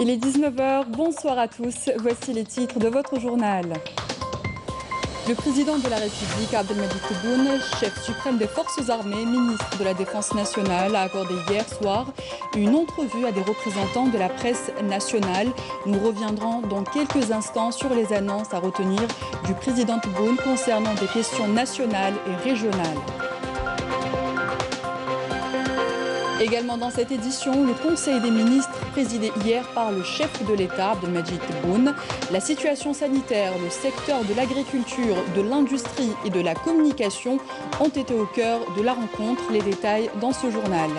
Il est 19 h, bonsoir à tous, voici les titres de votre journal. Le président de la République, Abdelmadjid Tebboune, chef suprême des forces armées, ministre de la Défense nationale, a accordé hier soir une entrevue à des représentants de la presse nationale. Nous reviendrons dans quelques instants sur les annonces à retenir du président Tebboune concernant des questions nationales et régionales. Également dans cette édition, le Conseil des ministres présidé hier par le chef de l'État, Abdelmadjid Tebboune. La situation sanitaire, le secteur de l'agriculture, de l'industrie et de la communication ont été au cœur de la rencontre. Les détails dans ce journal.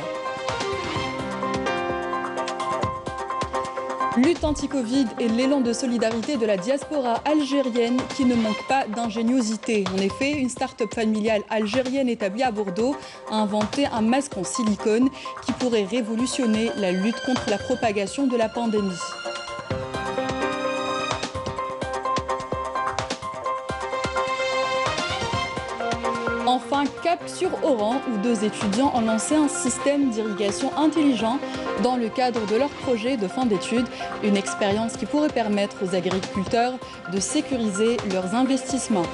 Lutte anti-Covid et l'élan de solidarité de la diaspora algérienne qui ne manque pas d'ingéniosité. En effet, une start-up familiale algérienne établie à Bordeaux a inventé un masque en silicone qui pourrait révolutionner la lutte contre la propagation de la pandémie. Enfin, cap sur Oran, où 2 étudiants ont lancé un système d'irrigation intelligent dans le cadre de leur projet de fin d'études. Une expérience qui pourrait permettre aux agriculteurs de sécuriser leurs investissements.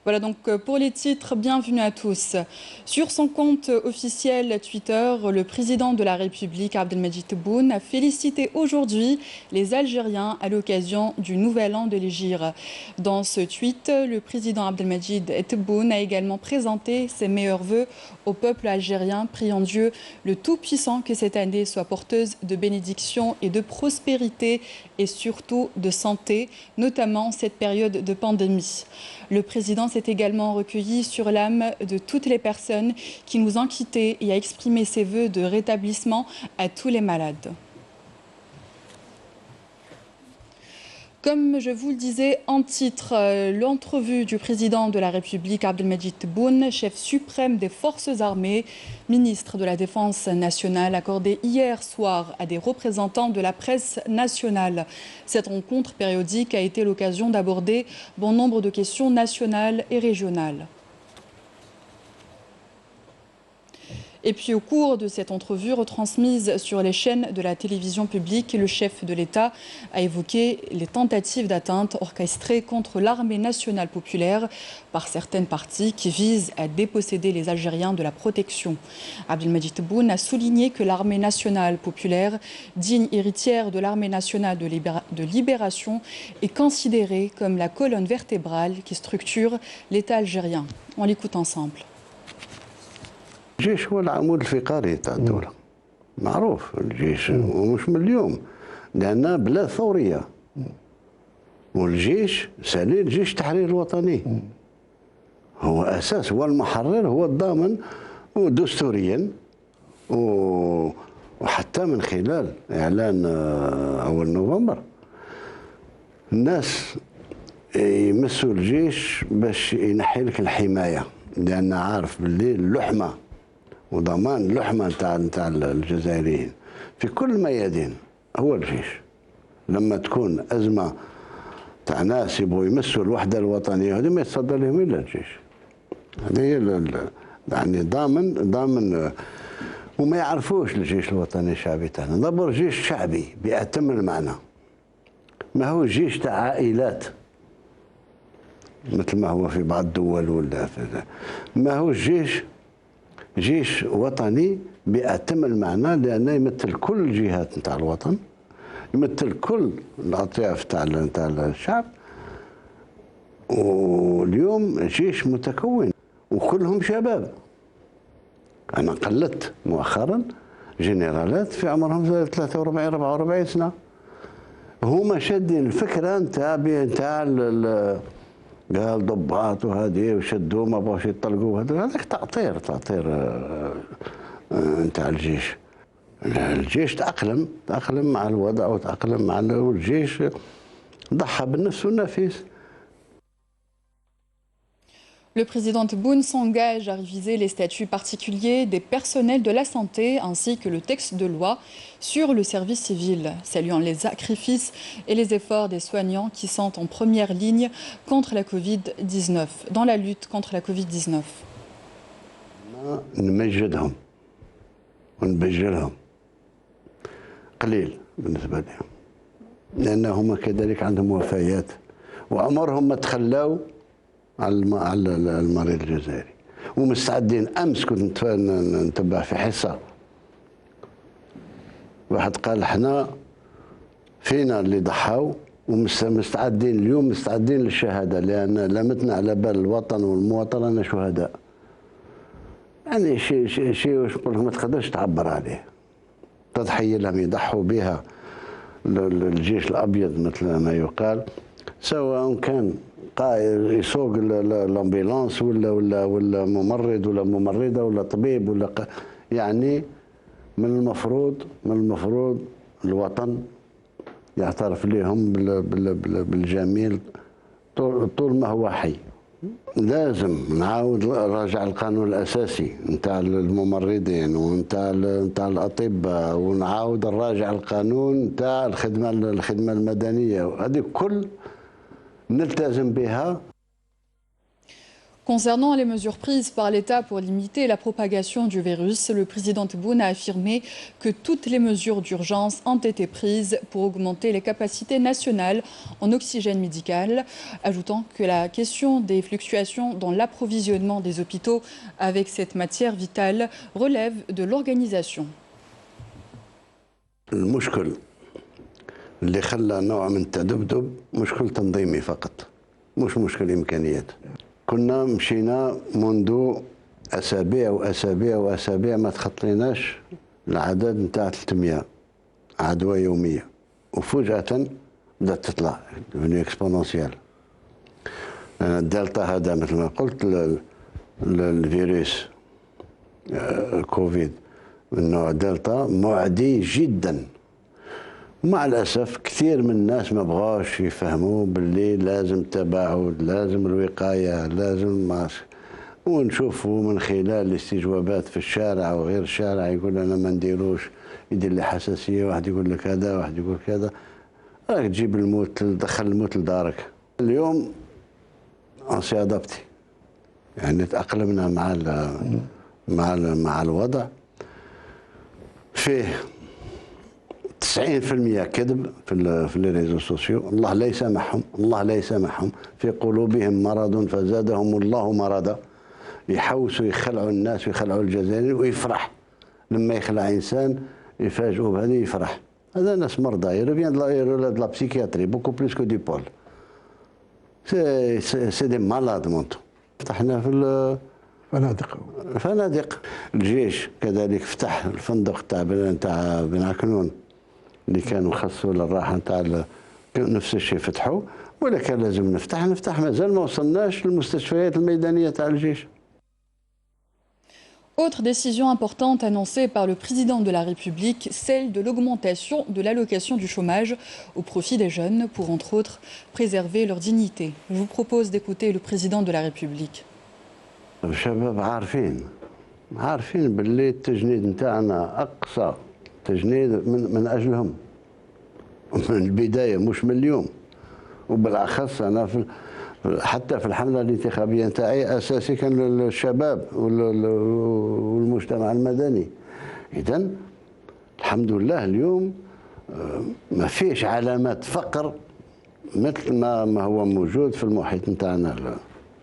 Voilà donc pour les titres, bienvenue à tous. Sur son compte officiel Twitter, le président de la République, Abdelmadjid Tebboune, a félicité aujourd'hui les Algériens à l'occasion du Nouvel An de l'Hégire. Dans ce tweet, le président Abdelmadjid Tebboune a également présenté ses meilleurs vœux au peuple algérien, priant Dieu le Tout-Puissant que cette année soit porteuse de bénédictions et de prospérité et surtout de santé, notamment cette période de pandémie. Le président s'est également recueilli sur l'âme de toutes les personnes qui nous ont quittés et a exprimé ses vœux de rétablissement à tous les malades. Comme je vous le disais en titre, l'entrevue du président de la République, Abdelmadjid Tebboune, chef suprême des forces armées, ministre de la Défense nationale, accordée hier soir à des représentants de la presse nationale. Cette rencontre périodique a été l'occasion d'aborder bon nombre de questions nationales et régionales. Et puis au cours de cette entrevue retransmise sur les chaînes de la télévision publique, le chef de l'État a évoqué les tentatives d'atteinte orchestrées contre l'armée nationale populaire par certaines parties qui visent à déposséder les Algériens de la protection. Abdelmadjid Tebboune a souligné que l'armée nationale populaire, digne héritière de l'armée nationale de libération, est considérée comme la colonne vertébrale qui structure l'État algérien. On l'écoute ensemble. الجيش هو العمود الفقري تاع الدولة، معروف الجيش ومش من اليوم، لأننا بلاد ثورية، والجيش ثاني الجيش التحرير الوطني هو أساس، هو المحرر، هو الضامن ودستوريا وحتى من خلال إعلان أول نوفمبر الناس يمسوا الجيش باش ينحي لك الحماية، لأن عارف باللي اللحمة وضمان اللحمة نتاع الجزائريين في كل الميادين هو الجيش. لما تكون أزمة تاع ناس يبغوا يمسوا الوحدة الوطنية هذه ما يتصدى لهم إلا الجيش. هذه هي يعني ضامن وما يعرفوش الجيش الوطني الشعبي تاعنا، دابا جيش شعبي بأتم المعنى. ما هو جيش تاع عائلات مثل ما هو في بعض الدول ولا ما هو الجيش جيش وطني بأتم المعنى، لأنه يمثل كل الجهات نتاع الوطن، يمثل كل الأطياف تاع الشعب، واليوم جيش متكون وكلهم شباب. أنا قلدت مؤخرا جنرالات في عمرهم 43 44 سنة، هما شادين الفكرة نتاع قال ضباط وهذه وشدوا ما بغاوش يطلقوا، هذاك تأطير نتاع الجيش. الجيش تأقلم مع الوضع وتأقلم مع الجيش ضحى بالنفس والنفيس. Le président Tebboune s'engage à réviser les statuts particuliers des personnels de la santé ainsi que le texte de loi sur le service civil, saluant les sacrifices et les efforts des soignants qui sont en première ligne contre la Covid-19, dans la lutte contre la Covid-19. نمجدهم ونبجلهم قليل بالنسبة لهم، لأنهم كذلك عندهم وفيات وعمرهم ما تخلاوا على المريض الجزائري، ومستعدين. أمس كنت نتبع في حصة، واحد قال احنا فينا اللي ضحاو ومستعدين اليوم، مستعدين للشهادة، لأن لمتنا على بال الوطن والمواطن أنا شهداء. يعني شيء واش نقول لك ما تقدرش تعبر عليه. تضحية لم يضحوا بها الجيش الأبيض مثل ما يقال، سواء كان قائد يسوق الامبيلانس ولا ممرض ولا ممرضة ولا طبيب ولا يعني من المفروض الوطن يعترف لهم بالجميل طول ما هو حي. لازم نعاود نراجع القانون الاساسي نتاع الممرضين ونتاع الاطباء، ونعاود نراجع القانون نتاع الخدمه المدنيه، وهذه كل نلتزم بها. Concernant les mesures prises par l'État pour limiter la propagation du virus, le président Tebboune a affirmé que toutes les mesures d'urgence ont été prises pour augmenter les capacités nationales en oxygène médical, ajoutant que la question des fluctuations dans l'approvisionnement des hôpitaux avec cette matière vitale relève de l'organisation. المشكل اللي خلى نوع من التذبذب مشكل تنظيمي فقط، مش مشكل إمكانيات. كنا مشينا منذ أسابيع ما تخطيناش العدد نتاع 300 عدوى يومية، وفجأة بدأت تطلع ديفيني اكسبونونسيال. الدلتا هذا مثل ما قلت الفيروس الكوفيد من نوع دلتا معدي جدا. مع الأسف كثير من الناس ما بغاوش يفهموا باللي لازم تباعد، لازم الوقاية، لازم الماسك. ونشوفوا من خلال الاستجوابات في الشارع وغير الشارع يقول أنا ما نديروش، يدير لي حساسية، واحد يقول لك هذا، واحد يقول كذا، راك تجيب الموت، تدخل الموت لدارك. اليوم أنسي أدابتي، يعني تأقلمنا مع الوضع. فيه 90% كذب في الريزو سوسيو. الله لا يسامحهم، في قلوبهم مرض فزادهم الله مرضا. يحوسوا يخلعوا الناس ويخلعوا الجزائريين، ويفرح لما يخلع انسان يفاجئوا بهذا يفرح. هذا ناس مرضى، يرفيان دو لا بسيكياتري بوكو بلوس كو دي بول. سي دي مالاد مونتو. فتحنا في الفنادق. الجيش كذلك فتح الفندق تاع بن عكنون اللي كانوا خصوا للراحه نتاع نفس الشيء فتحوا، ولا كان لازم نفتح مازال ما وصلناش للمستشفيات الميدانيه تاع الجيش. Autre décision importante annoncée par le président de la République, celle de l'augmentation de l'allocation du chômage au profit des jeunes pour, entre autres, préserver leur dignité. Je vous propose d'écouter le président de la République. الشباب عارفين باللي التجنيد نتاعنا أقصى تجنيد من أجلهم من البداية، مش من اليوم. وبالأخص أنا حتى في الحملة الانتخابية نتاعي أساسي كان الشباب والمجتمع المدني. إذن الحمد لله اليوم ما فيش علامات فقر مثل ما هو موجود في المحيط نتاعنا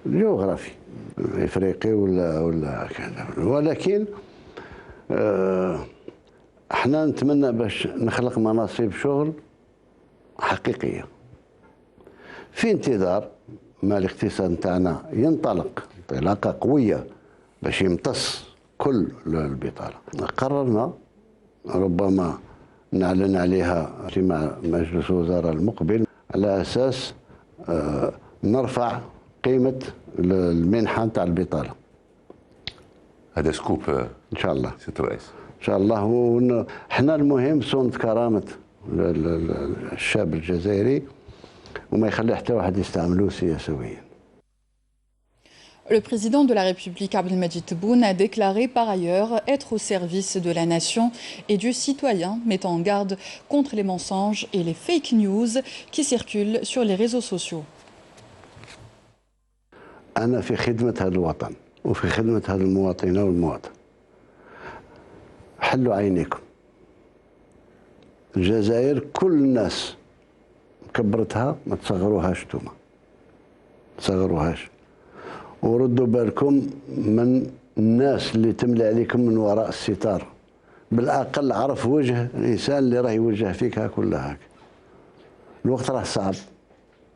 الجغرافي الإفريقي ولا كذا. ولكن احنا نتمنى باش نخلق مناصب شغل حقيقية في انتظار ما الاقتصاد نتاعنا ينطلق انطلاقة قوية باش يمتص كل البطالة. قررنا ربما نعلن عليها اجتماع مجلس الوزراء المقبل على أساس نرفع قيمة المنحة نتاع البطالة. هذا سكوب إن شاء الله. سيد الرئيس إن شاء الله. احنا المهم صونة كرامة الشاب الجزائري وما يخلي حتى واحد يستعملوه سياسيا. Le président de la République, Abdelmadjid Tebboune, a déclaré par ailleurs être au service de la nation et du citoyen, mettant en garde contre les mensonges et les fake news qui circulent sur les réseaux sociaux. أنا في خدمة هذا الوطن وفي خدمة هذا المواطنة والمواطن. حلوا عينيكم، الجزائر كل الناس كبرتها، ما تصغروهاش نتوما، ما تصغروهاش. وردوا بالكم من الناس اللي تملي عليكم من وراء الستار. بالاقل عرف وجه الانسان اللي راه يوجه فيك هاك ولا هاك. الوقت راه صعب،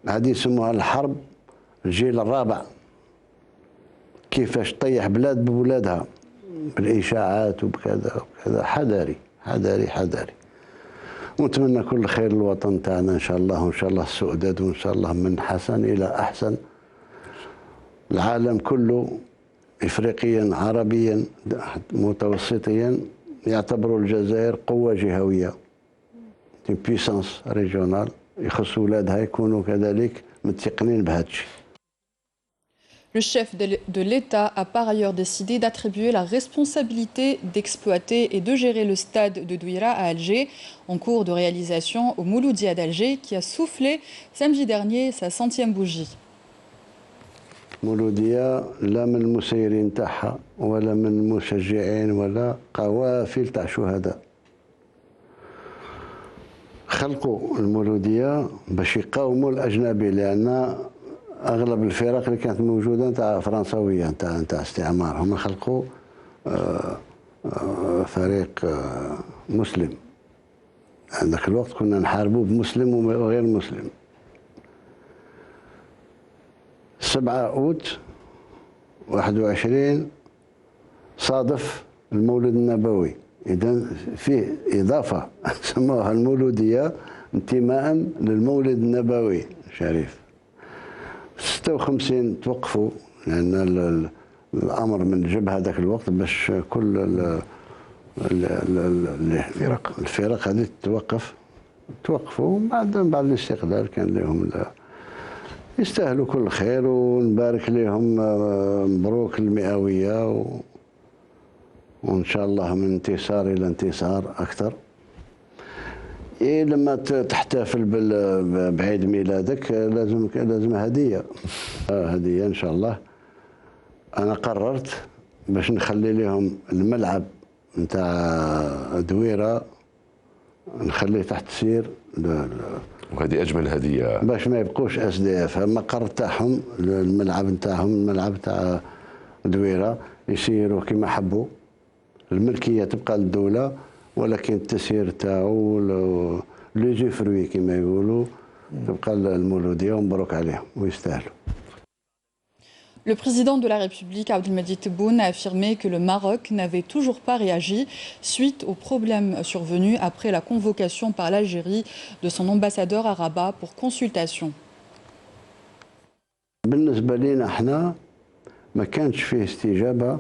هذه يسموها الحرب الجيل الرابع، كيفاش تطيح بلاد بولادها بالاشاعات وبكذا وكذا. حذاري حذاري حذاري. ونتمنى كل خير للوطن تاعنا ان شاء الله، وان شاء الله السؤدد، وان شاء الله من حسن الى احسن. العالم كله افريقيا عربيا متوسطيا يعتبروا الجزائر قوه جهويه، بيسانس ريجونال، يخص ولادها يكونوا كذلك متيقنين بهذا الشيء. Le chef de l'État a par ailleurs décidé d'attribuer la responsabilité d'exploiter et de gérer le stade de Douira à Alger, en cours de réalisation au Mouloudia d'Alger, qui a soufflé samedi dernier sa 100e bougie. مولودية لا من المسيرين تاعها ولا من المشجعين ولا قوافل تاع شهداء. خلقوا المولودية باش يقاوموا الأجنبي، لأن اغلب الفرق اللي كانت موجوده نتاع فرنساويه نتاع استعمار، هما خلقوا فريق مسلم. عندك الوقت كنا نحاربوا بمسلم وغير مسلم. 7 أوت 21 صادف المولد النبوي، اذا فيه اضافه سموها المولوديه انتماء للمولد النبوي الشريف. 56 توقفوا لأن الأمر من جب هذاك الوقت باش كل الفرق هذه توقفوا بعد الاستقلال. كان لهم يستاهلوا كل خير، ونبارك لهم مبروك المئوية، وإن شاء الله من انتصار إلى انتصار أكثر. إيه لما تحتفل بعيد ميلادك لازم هدية. هدية إن شاء الله. أنا قررت باش نخلي لهم الملعب نتاع دويرة نخليه تحت سير، وهذه أجمل هدية باش ما يبقوش SDF. المقر تاعهم الملعب نتاعهم، الملعب تاع دويرة يسيروا كما حبوا، الملكية تبقى للدولة، ولكن التسيير تاعو لي جو فروي كما يقولوا تبقى المولودية، ومبروك عليهم ويستاهلوا. Le président de la République, Abdelmadjid Tebboune, a affirmé que le Maroc n'avait toujours pas réagi suite aux problèmes survenus après la convocation par l'Algérie de son ambassadeur à Rabat pour consultation. بالنسبة لنا احنا ما كانش فيه استجابة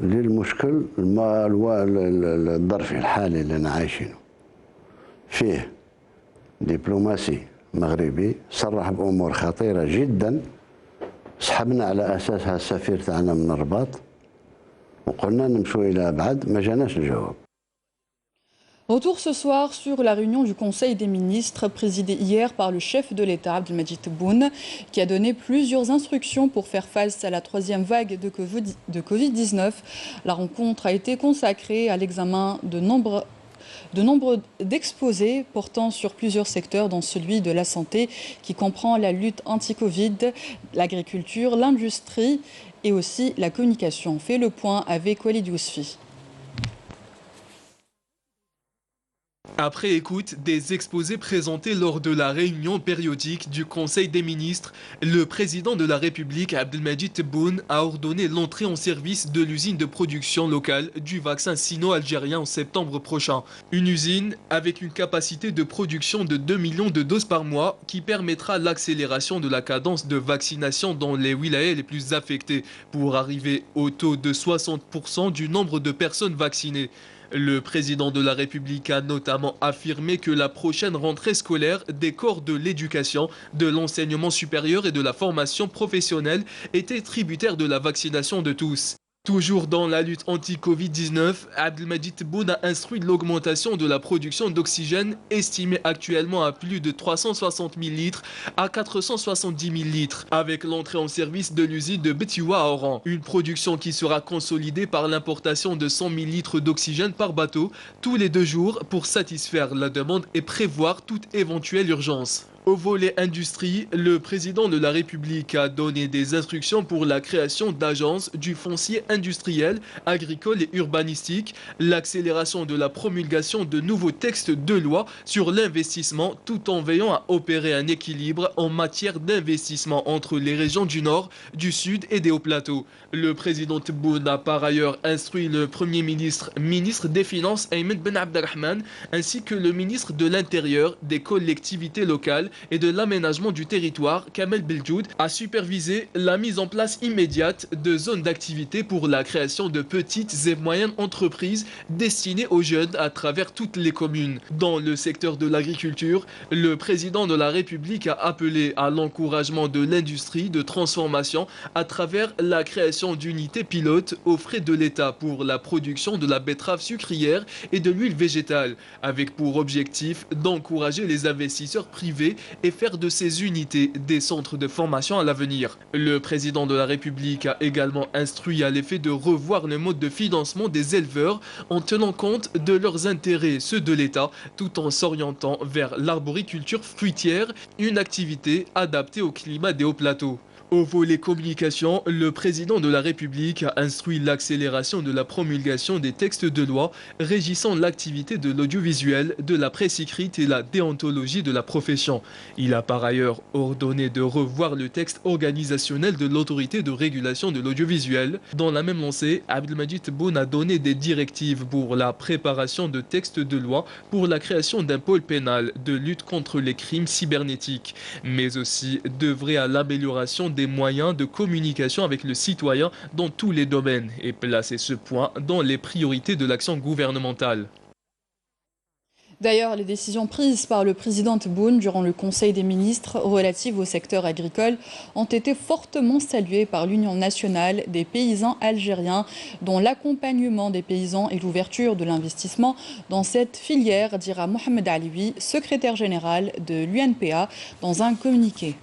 للمشكل الظرفي الحالي اللي انا عايشينه. فيه دبلوماسي مغربي صرح بأمور خطيرة جدا، سحبنا على أساسها السفير تاعنا من الرباط، وقلنا نمشوا إلى أبعد، ما جاناش الجواب. Retour ce soir sur la réunion du Conseil des ministres présidée hier par le chef de l'État, Abdelmadjid Tebboune, qui a donné plusieurs instructions pour faire face à la 3e vague de Covid-19. La rencontre a été consacrée à l'examen de nombre d'exposés portant sur plusieurs secteurs, dont celui de la santé, qui comprend la lutte anti-Covid, l'agriculture, l'industrie et aussi la communication. On fait le point avec Walid Yousfi. Après écoute des exposés présentés lors de la réunion périodique du Conseil des ministres, le président de la République, Abdelmadjid Tebboune, a ordonné l'entrée en service de l'usine de production locale du vaccin sino-algérien en septembre prochain. Une usine avec une capacité de production de 2 millions de doses par mois qui permettra l'accélération de la cadence de vaccination dans les wilayas les plus affectés pour arriver au taux de 60% du nombre de personnes vaccinées. Le président de la République a notamment affirmé que la prochaine rentrée scolaire des corps de l'éducation, de l'enseignement supérieur et de la formation professionnelle était tributaire de la vaccination de tous. Toujours dans la lutte anti-Covid-19, Abdelmadjid Tebboune a instruit l'augmentation de la production d'oxygène, estimée actuellement à plus de 360 000 litres à 470 000 litres, avec l'entrée en service de l'usine de Betiwa à Oran. Une production qui sera consolidée par l'importation de 100 000 litres d'oxygène par bateau tous les 2 jours pour satisfaire la demande et prévoir toute éventuelle urgence. Au volet industrie, le président de la République a donné des instructions pour la création d'agences du foncier industriel, agricole et urbanistique, l'accélération de la promulgation de nouveaux textes de loi sur l'investissement tout en veillant à opérer un équilibre en matière d'investissement entre les régions du Nord, du Sud et des Hauts-Plateaux. Le président Tebboune a par ailleurs instruit le Premier ministre, ministre des Finances Ayman Ben Abdelrahman, ainsi que le ministre de l'Intérieur, des collectivités locales et de l'aménagement du territoire, Kamel Beljoud, a supervisé la mise en place immédiate de zones d'activité pour la création de petites et moyennes entreprises destinées aux jeunes à travers toutes les communes. Dans le secteur de l'agriculture, le président de la République a appelé à l'encouragement de l'industrie de transformation à travers la création d'unités pilotes aux frais de l'État pour la production de la betterave sucrière et de l'huile végétale, avec pour objectif d'encourager les investisseurs privés et faire de ces unités des centres de formation à l'avenir. Le président de la République a également instruit à l'effet de revoir le mode de financement des éleveurs en tenant compte de leurs intérêts, ceux de l'État, tout en s'orientant vers l'arboriculture fruitière, une activité adaptée au climat des hauts-plateaux. Au volet communication, le président de la République a instruit l'accélération de la promulgation des textes de loi régissant l'activité de l'audiovisuel, de la presse écrite et la déontologie de la profession. Il a par ailleurs ordonné de revoir le texte organisationnel de l'autorité de régulation de l'audiovisuel. Dans la même lancée, Abdelmadjid Tebboune a donné des directives pour la préparation de textes de loi pour la création d'un pôle pénal de lutte contre les crimes cybernétiques, mais aussi d'œuvrer à l'amélioration des moyens de communication avec le citoyen dans tous les domaines et placer ce point dans les priorités de l'action gouvernementale. D'ailleurs, les décisions prises par le président Tebboune durant le Conseil des ministres relatives au secteur agricole ont été fortement saluées par l'Union nationale des paysans algériens, dont l'accompagnement des paysans et l'ouverture de l'investissement dans cette filière, dira Mohamed Alioui, secrétaire général de l'UNPA, dans un communiqué.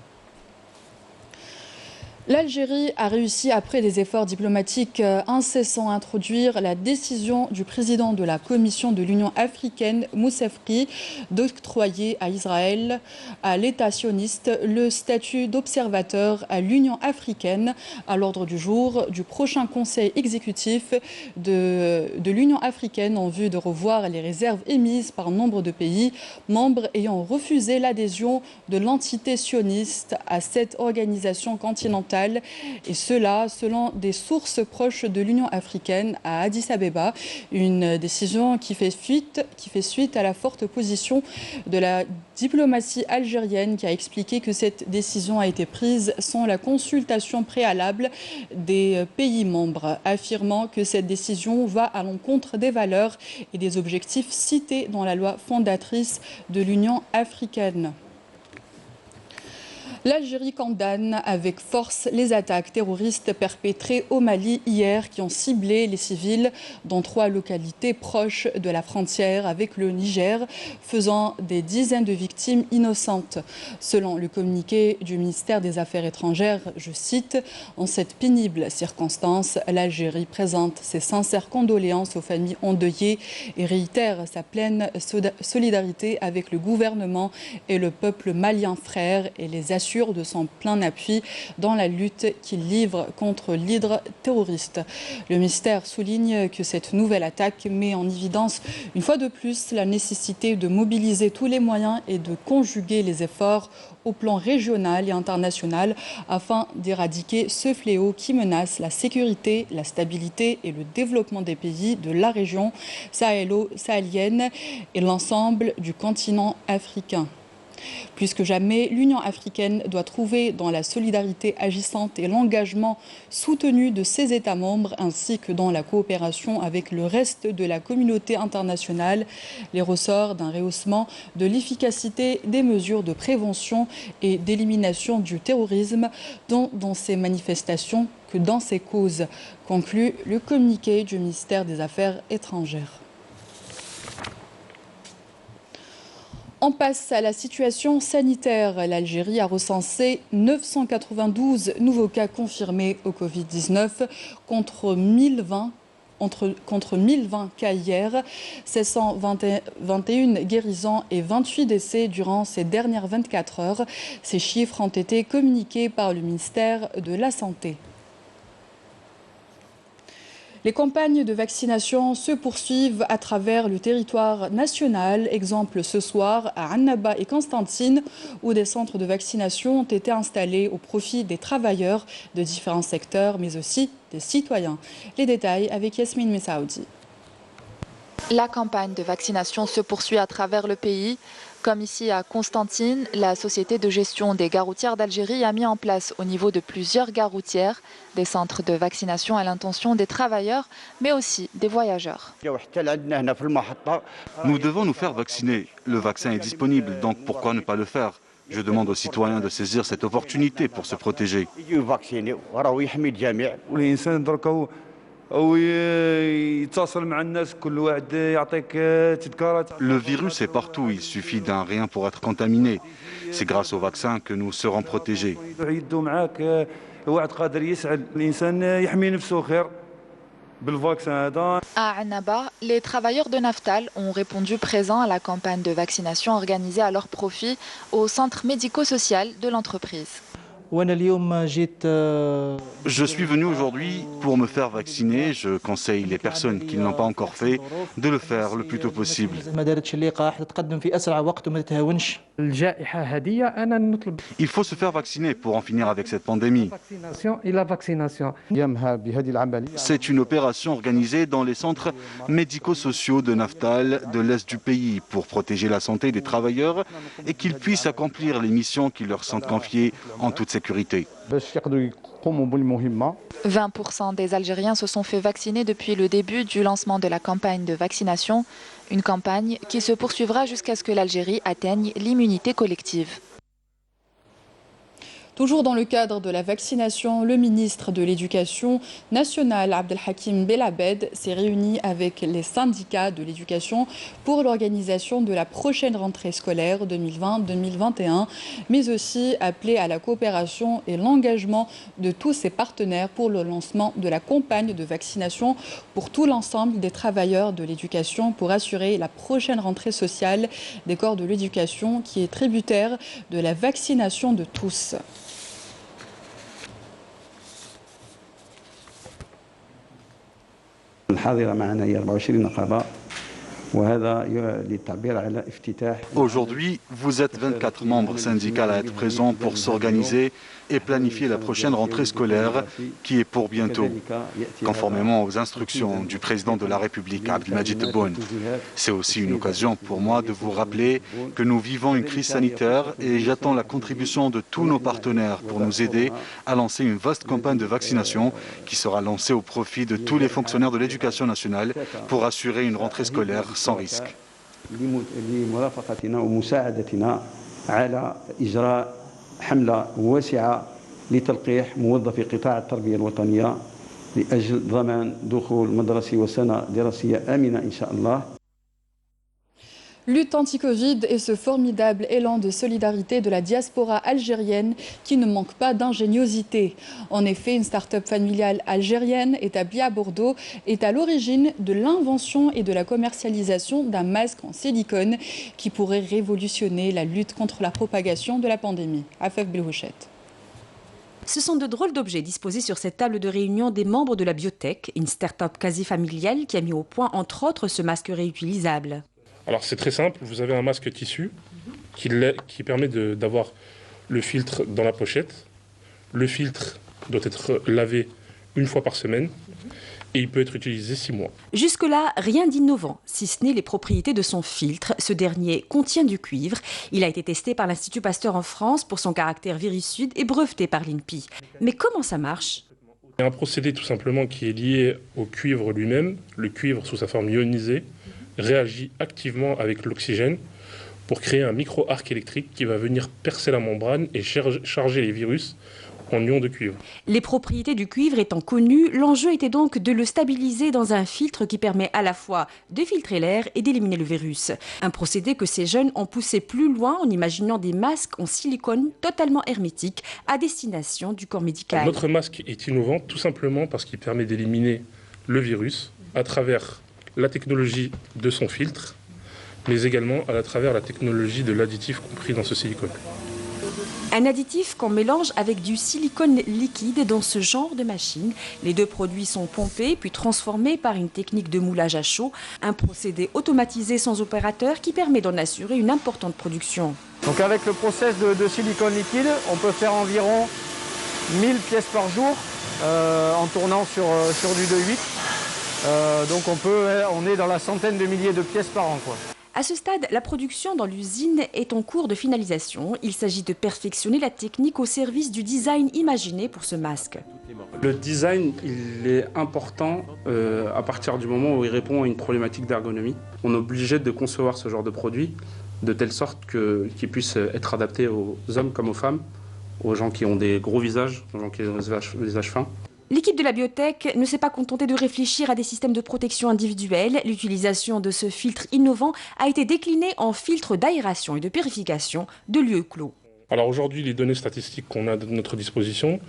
L'Algérie a réussi, après des efforts diplomatiques incessants, à introduire la décision du président de la Commission de l'Union africaine, Moussa Faki, d'octroyer à Israël, à l'État sioniste, le statut d'observateur à l'Union africaine à l'ordre du jour du prochain conseil exécutif de l'Union africaine en vue de revoir les réserves émises par nombre de pays membres ayant refusé l'adhésion de l'entité sioniste à cette organisation continentale. Et cela selon des sources proches de l'Union africaine à Addis Abeba, une décision qui fait suite à la forte opposition de la diplomatie algérienne qui a expliqué que cette décision a été prise sans la consultation préalable des pays membres, affirmant que cette décision va à l'encontre des valeurs et des objectifs cités dans la loi fondatrice de l'Union africaine. L'Algérie condamne avec force les attaques terroristes perpétrées au Mali hier qui ont ciblé les civils dans 3 localités proches de la frontière avec le Niger, faisant des dizaines de victimes innocentes. Selon le communiqué du ministère des Affaires étrangères, je cite, « En cette pénible circonstance, l'Algérie présente ses sincères condoléances aux familles endeuillées et réitère sa pleine solidarité avec le gouvernement et le peuple malien frère et les assure de son plein appui dans la lutte qu'il livre contre l'hydre terroriste. » Le ministère souligne que cette nouvelle attaque met en évidence une fois de plus la nécessité de mobiliser tous les moyens et de conjuguer les efforts au plan régional et international afin d'éradiquer ce fléau qui menace la sécurité, la stabilité et le développement des pays de la région sahélienne et l'ensemble du continent africain. Plus que jamais, l'Union africaine doit trouver dans la solidarité agissante et l'engagement soutenu de ses États membres ainsi que dans la coopération avec le reste de la communauté internationale les ressorts d'un rehaussement de l'efficacité des mesures de prévention et d'élimination du terrorisme dans ces manifestations que dans ces causes, conclut le communiqué du ministère des Affaires étrangères. On passe à la situation sanitaire. L'Algérie a recensé 992 nouveaux cas confirmés au Covid-19 contre 1020 cas hier, 721 guérisons et 28 décès durant ces dernières 24 heures. Ces chiffres ont été communiqués par le ministère de la Santé. Les campagnes de vaccination se poursuivent à travers le territoire national. Exemple ce soir à Annaba et Constantine, où des centres de vaccination ont été installés au profit des travailleurs de différents secteurs, mais aussi des citoyens. Les détails avec Yasmine Messaoudi. La campagne de vaccination se poursuit à travers le pays. Comme ici à Constantine, la société de gestion des gares routières d'Algérie a mis en place au niveau de plusieurs gares routières des centres de vaccination à l'intention des travailleurs, mais aussi des voyageurs. Nous devons nous faire vacciner. Le vaccin est disponible, donc pourquoi ne pas le faire? Je demande aux citoyens de saisir cette opportunité pour se protéger. Le virus est partout, il suffit d'un rien pour être contaminé. C'est grâce au vaccin que nous serons protégés. À Annaba, les travailleurs de Naftal ont répondu présents à la campagne de vaccination organisée à leur profit au centre médico-social de l'entreprise. Je suis venu aujourd'hui pour me faire vacciner. Je conseille les personnes qui ne l'ont pas encore fait de le faire le plus tôt possible. Il faut se faire vacciner pour en finir avec cette pandémie. C'est une opération organisée dans les centres médico-sociaux de Naftal, de l'est du pays, pour protéger la santé des travailleurs et qu'ils puissent accomplir les missions qui leur sont confiées en toute sécurité. 20% des Algériens se sont fait vacciner depuis le début du lancement de la campagne de vaccination, une campagne qui se poursuivra jusqu'à ce que l'Algérie atteigne l'immunité collective. Toujours dans le cadre de la vaccination, le ministre de l'Éducation nationale, Abdelhakim Belabed, s'est réuni avec les syndicats de l'éducation pour l'organisation de la prochaine rentrée scolaire 2020-2021, mais aussi appelé à la coopération et l'engagement de tous ses partenaires pour le lancement de la campagne de vaccination pour tout l'ensemble des travailleurs de l'éducation pour assurer la prochaine rentrée sociale des corps de l'éducation qui est tributaire de la vaccination de tous. الحاضرة معنا هي 24 نقابة وهذا للتعبير على افتتاح. Aujourd'hui, vous êtes 24 membres syndicaux à être présents pour s'organiser et planifier la prochaine rentrée scolaire qui est pour bientôt, conformément aux instructions du président de la République, Abdelmajid Tebboune. C'est aussi une occasion pour moi de vous rappeler que nous vivons une crise sanitaire et j'attends la contribution de tous nos partenaires pour nous aider à lancer une vaste campagne de vaccination qui sera lancée au profit de tous les fonctionnaires de l'éducation nationale pour assurer une rentrée scolaire sans risque. لمرافقتنا ومساعدتنا على إجراء حملة واسعة لتلقيح موظفي قطاع التربية الوطنية لأجل ضمان دخول مدرسي وسنة دراسية آمنة إن شاء الله. Lutte anti-Covid et ce formidable élan de solidarité de la diaspora algérienne qui ne manque pas d'ingéniosité. En effet, une start-up familiale algérienne établie à Bordeaux est à l'origine de l'invention et de la commercialisation d'un masque en silicone qui pourrait révolutionner la lutte contre la propagation de la pandémie. Afef Belhouchet. Ce sont de drôles d'objets disposés sur cette table de réunion des membres de la Biotech, une start-up quasi familiale qui a mis au point entre autres ce masque réutilisable. Alors c'est très simple, vous avez un masque tissu qui permet d'avoir le filtre dans la pochette. Le filtre doit être lavé une fois par semaine et il peut être utilisé 6 mois. Jusque-là, rien d'innovant, si ce n'est les propriétés de son filtre. Ce dernier contient du cuivre. Il a été testé par l'Institut Pasteur en France pour son caractère virucide et breveté par l'INPI. Mais comment ça marche ? Il y a un procédé tout simplement qui est lié au cuivre lui-même. Le cuivre sous sa forme ionisée réagit activement avec l'oxygène pour créer un micro-arc électrique qui va venir percer la membrane et charger les virus en ion de cuivre. Les propriétés du cuivre étant connues, l'enjeu était donc de le stabiliser dans un filtre qui permet à la fois de filtrer l'air et d'éliminer le virus. Un procédé que ces jeunes ont poussé plus loin en imaginant des masques en silicone totalement hermétiques à destination du corps médical. Notre masque est innovant tout simplement parce qu'il permet d'éliminer le virus à travers la technologie de son filtre, mais également à travers la technologie de l'additif compris dans ce silicone. Un additif qu'on mélange avec du silicone liquide dans ce genre de machine. Les deux produits sont pompés puis transformés par une technique de moulage à chaud, un procédé automatisé sans opérateur qui permet d'en assurer une importante production. Donc avec le process de silicone liquide, on peut faire environ 1000 pièces par jour en tournant sur du 2,8. Donc on est dans la centaine de milliers de pièces par an, quoi. À ce stade, la production dans l'usine est en cours de finalisation. Il s'agit de perfectionner la technique au service du design imaginé pour ce masque. Le design, il est important à partir du moment où il répond à une problématique d'ergonomie. On est obligé de concevoir ce genre de produit de telle sorte qu'il puisse être adapté aux hommes comme aux femmes, aux gens qui ont des gros visages, aux gens qui ont des visages fins. L'équipe de la biotech ne s'est pas contentée de réfléchir à des systèmes de protection individuelle. L'utilisation de ce filtre innovant a été déclinée en filtre d'aération et de purification de lieux clos. Alors aujourd'hui, les données statistiques qu'on a à notre disposition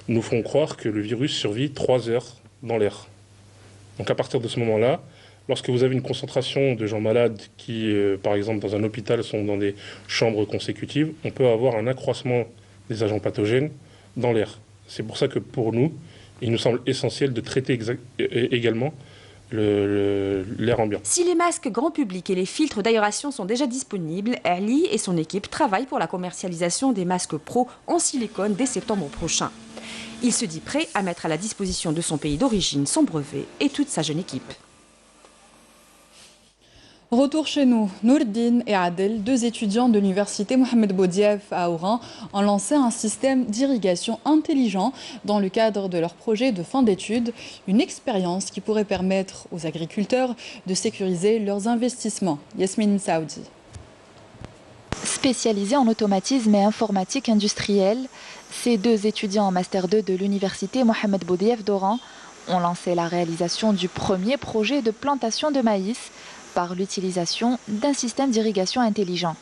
nous font croire que le virus survit 3 heures dans l'air. Donc à partir de ce moment-là, lorsque vous avez une concentration de gens malades qui, par exemple, dans un hôpital, sont dans des chambres consécutives, on peut avoir un accroissement des agents pathogènes dans l'air. C'est pour ça que pour nous, il nous semble essentiel de traiter également l'air ambiant. Si les masques grand public et les filtres d'aération sont déjà disponibles, Ali et son équipe travaillent pour la commercialisation des masques pro en silicone dès septembre prochain. Il se dit prêt à mettre à la disposition de son pays d'origine son brevet et toute sa jeune équipe. Retour chez nous, Nourdine et Adel, deux étudiants de l'université Mohamed Boudiaf à Oran, ont lancé un système d'irrigation intelligent dans le cadre de leur projet de fin d'études, une expérience qui pourrait permettre aux agriculteurs de sécuriser leurs investissements. Yasmine Saoudi. Spécialisés en automatisme et informatique industrielle, ces deux étudiants en Master 2 de l'université Mohamed Boudiaf d'Oran ont lancé la réalisation du premier projet de plantation de maïs par l'utilisation d'un système d'irrigation intelligent.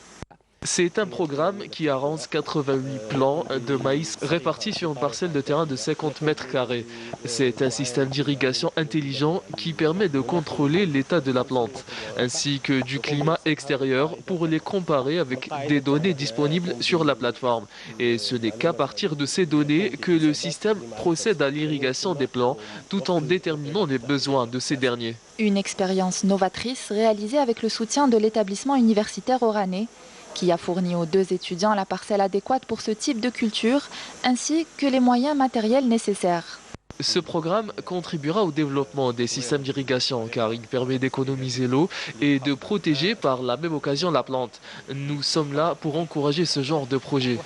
C'est un programme qui arrose 88 plants de maïs répartis sur une parcelle de terrain de 50 mètres carrés. C'est un système d'irrigation intelligent qui permet de contrôler l'état de la plante, ainsi que du climat extérieur pour les comparer avec des données disponibles sur la plateforme. Et ce n'est qu'à partir de ces données que le système procède à l'irrigation des plants, tout en déterminant les besoins de ces derniers. Une expérience novatrice réalisée avec le soutien de l'établissement universitaire oranais, qui a fourni aux deux étudiants la parcelle adéquate pour ce type de culture, ainsi que les moyens matériels nécessaires. Ce programme contribuera au développement des systèmes d'irrigation car il permet d'économiser l'eau et de protéger par la même occasion la plante. Nous sommes là pour encourager ce genre de projet.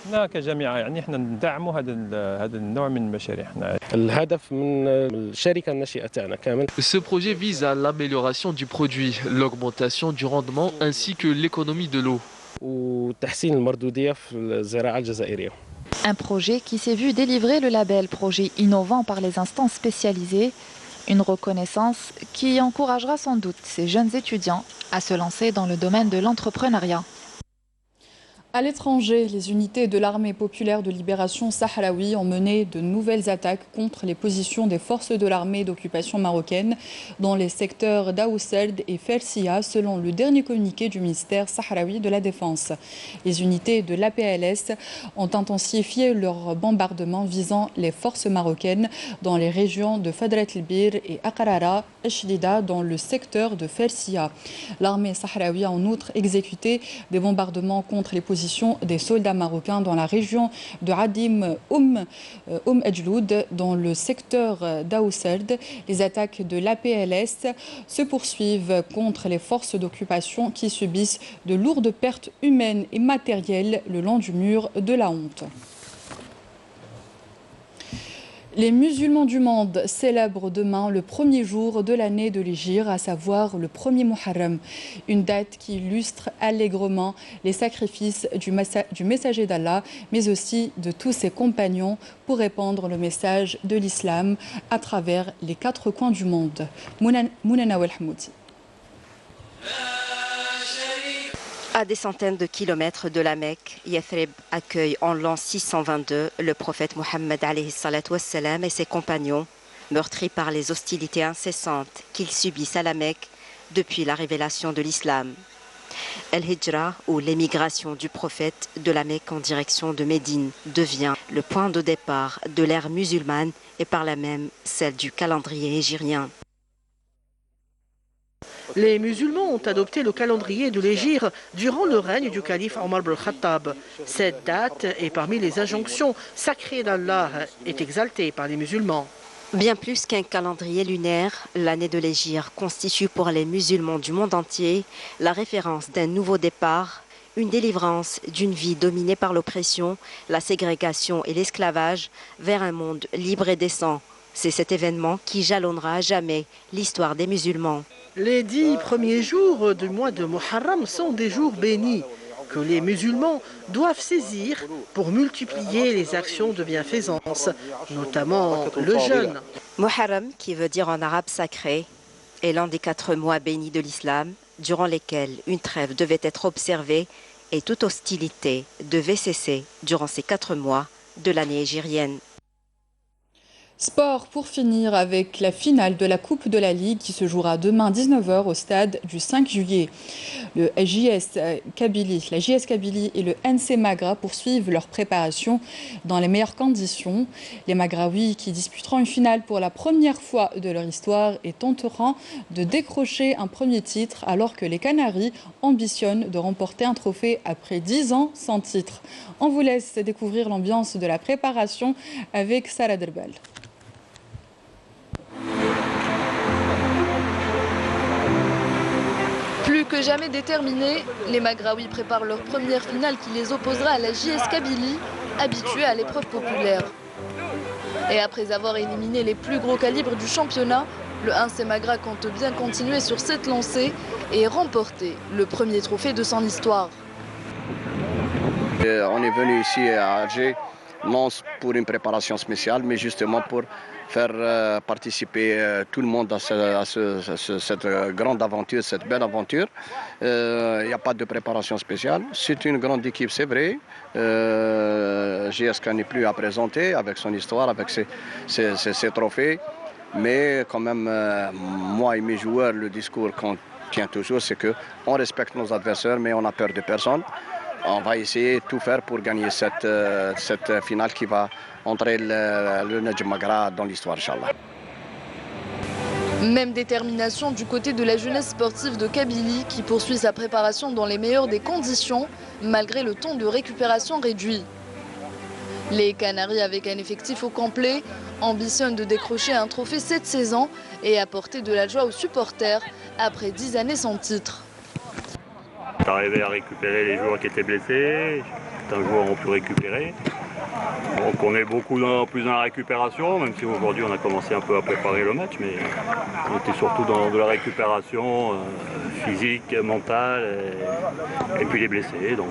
Ce projet vise à l'amélioration du produit, l'augmentation du rendement ainsi que l'économie de l'eau. Un projet qui s'est vu délivrer le label projet innovant par les instances spécialisées, une reconnaissance qui encouragera sans doute ces jeunes étudiants à se lancer dans le domaine de l'entrepreneuriat. À l'étranger, les unités de l'armée populaire de libération sahraoui ont mené de nouvelles attaques contre les positions des forces de l'armée d'occupation marocaine dans les secteurs d'Aousserd et Felsia, selon le dernier communiqué du ministère sahraoui de la Défense. Les unités de l'APLS ont intensifié leurs bombardements visant les forces marocaines dans les régions de Fadrat el-Bir et Aqrara Eshdida dans le secteur de Felsia. L'armée sahraoui a en outre exécuté des bombardements contre les positions des soldats marocains dans la région de Adim Edjloud dans le secteur d'Aousserd. Les attaques de l'APLS se poursuivent contre les forces d'occupation qui subissent de lourdes pertes humaines et matérielles le long du mur de la honte. Les musulmans du monde célèbrent demain le premier jour de l'année de l'Hégire, à savoir le 1er Muharram, une date qui illustre allègrement les sacrifices du messager d'Allah, mais aussi de tous ses compagnons pour répandre le message de l'islam à travers les 4 coins du monde. Mounana Welhamoudi. À des centaines de kilomètres de la Mecque, Yathrib accueille en l'an 622 le prophète Mohammed et ses compagnons, meurtris par les hostilités incessantes qu'ils subissent à la Mecque depuis la révélation de l'islam. El-Hijra, ou l'émigration du prophète de la Mecque en direction de Médine, devient le point de départ de l'ère musulmane et par là même celle du calendrier hégirien. Les musulmans ont adopté le calendrier de l'Hégire durant le règne du calife Omar ibn Khattab. Cette date est parmi les injonctions sacrées d'Allah, est exaltée par les musulmans. Bien plus qu'un calendrier lunaire, l'année de l'Hégire constitue pour les musulmans du monde entier la référence d'un nouveau départ, une délivrance d'une vie dominée par l'oppression, la ségrégation et l'esclavage vers un monde libre et décent. C'est cet événement qui jalonnera à jamais l'histoire des musulmans. Les 10 premiers jours du mois de Muharram sont des jours bénis que les musulmans doivent saisir pour multiplier les actions de bienfaisance, notamment le jeûne. Muharram, qui veut dire en arabe sacré, est l'un des 4 mois bénis de l'islam, durant lesquels une trêve devait être observée et toute hostilité devait cesser durant ces 4 mois de l'année hégirienne. Sport pour finir avec la finale de la Coupe de la Ligue qui se jouera demain 19h au stade du 5 juillet. La JS Kabylie et le NC Magra poursuivent leur préparation dans les meilleures conditions. Les Magraouis qui disputeront une finale pour la première fois de leur histoire et tenteront de décrocher un premier titre alors que les Canaries ambitionnent de remporter un trophée après 10 ans sans titre. On vous laisse découvrir l'ambiance de la préparation avec Sarah Derbal. Plus que jamais déterminés, les Magraouis préparent leur première finale qui les opposera à la JS Kabylie, habituée à l'épreuve populaire. Et après avoir éliminé les plus gros calibres du championnat, le 1C Magra compte bien continuer sur cette lancée et remporter le premier trophée de son histoire. On est venu ici à Alger, non pour une préparation spéciale, mais justement pour faire participer tout le monde à cette grande aventure, cette belle aventure. Il n'y a pas de préparation spéciale. C'est une grande équipe, c'est vrai. JSK n'est plus à présenter avec son histoire, avec ses trophées. Mais quand même, moi et mes joueurs, le discours qu'on tient toujours, c'est qu'on respecte nos adversaires, mais on n'a peur de personne. On va essayer de tout faire pour gagner cette finale qui va entrer le Nedj Magra dans l'histoire, Inch'Allah. Même détermination du côté de la jeunesse sportive de Kabylie qui poursuit sa préparation dans les meilleures des conditions, malgré le temps de récupération réduit. Les Canaries, avec un effectif au complet, ambitionnent de décrocher un trophée cette saison et apporter de la joie aux supporters après 10 années sans titre. On est arrivé à récupérer les joueurs qui étaient blessés, certains joueurs ont pu récupérer. Donc on est beaucoup plus dans la récupération, même si aujourd'hui on a commencé un peu à préparer le match, mais on était surtout dans de la récupération physique, mentale, et puis les blessés. Donc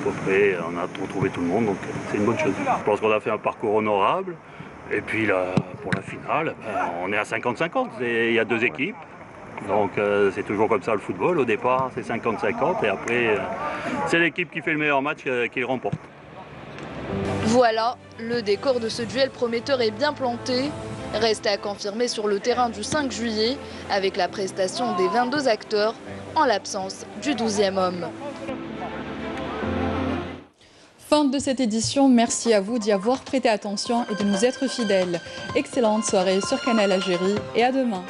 après on a retrouvé tout le monde, donc c'est une bonne chose. Je pense qu'on a fait un parcours honorable, et puis là, pour la finale, on est à 50-50, il y a 2 équipes. Donc c'est toujours comme ça le football, au départ c'est 50-50 et après c'est l'équipe qui fait le meilleur match qui le remporte. Voilà, le décor de ce duel prometteur est bien planté. Reste à confirmer sur le terrain du 5 juillet avec la prestation des 22 acteurs en l'absence du 12e homme. Fin de cette édition, merci à vous d'y avoir prêté attention et de nous être fidèles. Excellente soirée sur Canal Algérie et à demain.